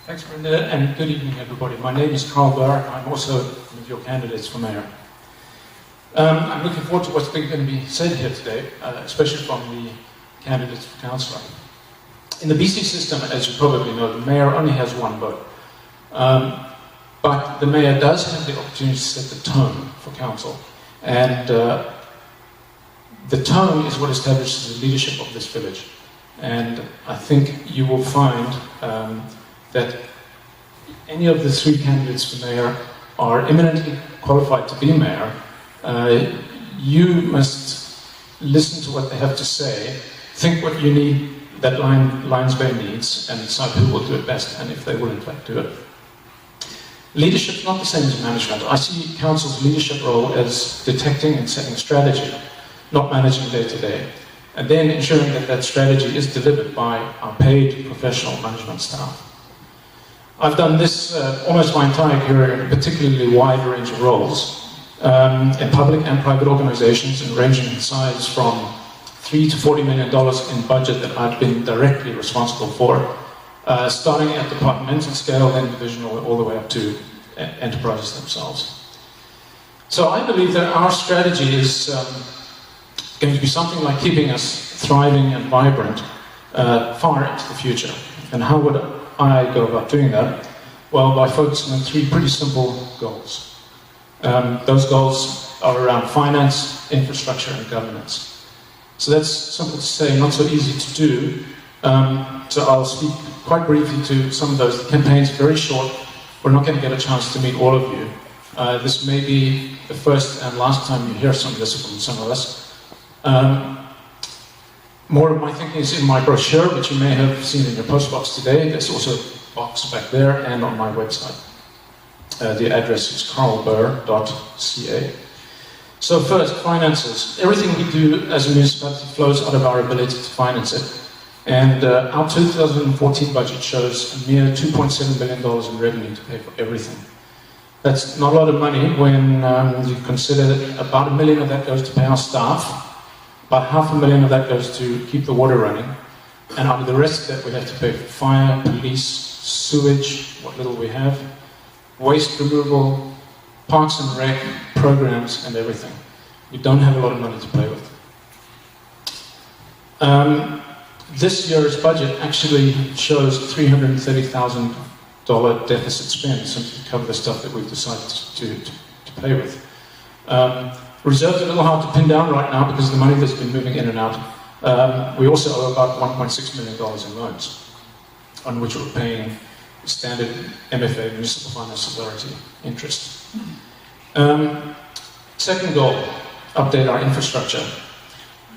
Thanks, Brenda, and good evening, everybody. My name is Carl Burr, and I'm also one of your candidates for mayor. I'm looking forward to what's going to be said here today, especially from the candidates for councillor. In the BC system, as you probably know, the mayor only has one vote. But the mayor does have the opportunity to set the tone for council. And the tone is what establishes the leadership of this village. And I think you will find that any of the three candidates for mayor are eminently qualified to be mayor. You must listen to what they have to say, think what you need, that Lions Bay needs, and decide who will do it best, and if they will in fact do it. Leadership is not the same as management. I see council's leadership role as detecting and setting strategy, not managing day to day, and then ensuring that that strategy is delivered by our paid professional management staff. I've done this almost my entire career in a particularly wide range of roles in public and private organizations, and ranging in size from $3 to $40 million in budget that I've been directly responsible for, starting at departmental scale, then divisional, all the way up to enterprises themselves. So I believe that our strategy is going to be something like keeping us thriving and vibrant far into the future. And how would I go about doing that? Well, by focusing on three pretty simple goals. Those goals are around finance, infrastructure, and governance. So that's simple to say, not so easy to do. So I'll speak quite briefly to some of those. The campaign's very short. We're not going to get a chance to meet all of you. This may be the first and last time you hear some of this from some of us. More of my thinking is in my brochure, which you may have seen in your postbox today. There's also a box back there and on my website. The address is carlburr.ca. So first, finances. Everything we do as a municipality flows out of our ability to finance it. And our 2014 budget shows a mere $2.7 billion in revenue to pay for everything. That's not a lot of money when you consider that about $1 million of that goes to pay our staff, about $500,000 of that goes to keep the water running, and out of the rest of that we have to pay for fire, police, sewage, what little we have, waste removal, parks and rec, programs, and everything. We don't have a lot of money to play with. This year's budget actually shows $330,000 deficit spend simply to cover the stuff that we've decided to play with. Reserves are a little hard to pin down right now because of the money that's been moving in and out. We also owe about $1.6 million in loans, on which we're paying standard MFA, Municipal Finance Authority, interest. Second goal, update our infrastructure.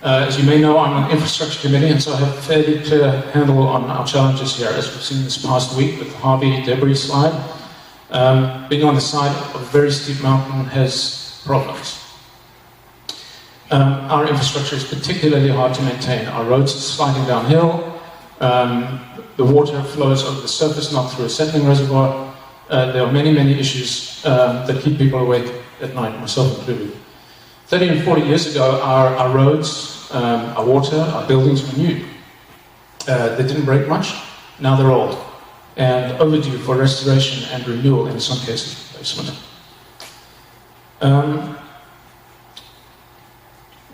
As you may know, I'm on the infrastructure committee, and so I have a fairly clear handle on our challenges here, as we've seen this past week with the Harvey debris slide. Being on the side of a very steep mountain has problems. Our infrastructure is particularly hard to maintain. Our roads are sliding downhill, the water flows over the surface, not through a settling reservoir. There are many, many issues that keep people awake at night, myself included. 30 and 40 years ago, our roads, our water, our buildings were new. They didn't break much, now they're old, and overdue for restoration and renewal, in some cases replacement.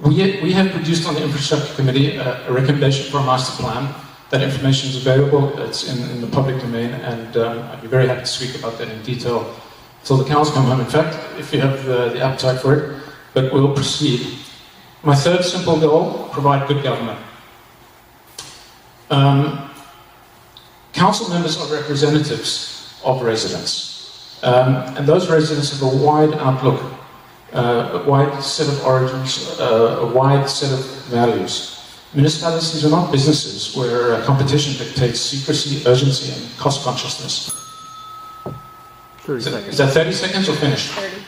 We have produced on the Infrastructure Committee a recommendation for a master plan. That information is available, it's in the public domain, and I'd be very happy to speak about that in detail till the cows come home, in fact, if you have the appetite for it. But we'll proceed. My third simple goal, provide good government. Council members are representatives of residents. And those residents have a wide outlook, a wide set of origins, a wide set of values. Municipalities are not businesses where competition dictates secrecy, urgency, and cost consciousness. 30 seconds. Is that 30 seconds or finished? 30.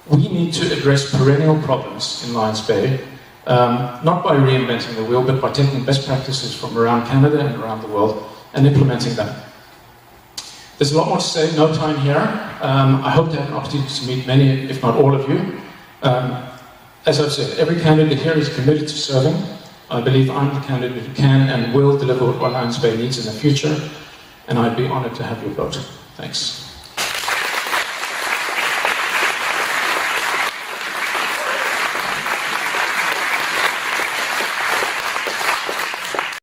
We need to address perennial problems in Lions Bay, not by reinventing the wheel, but by taking best practices from around Canada and around the world and implementing them. There's a lot more to say, no time here. I hope to have an opportunity to meet many, if not all of you. As I've said, every candidate here is committed to serving, I believe I'm the candidate who can and will deliver what Lions Bay needs in the future, and I'd be honoured to have your vote. Thanks.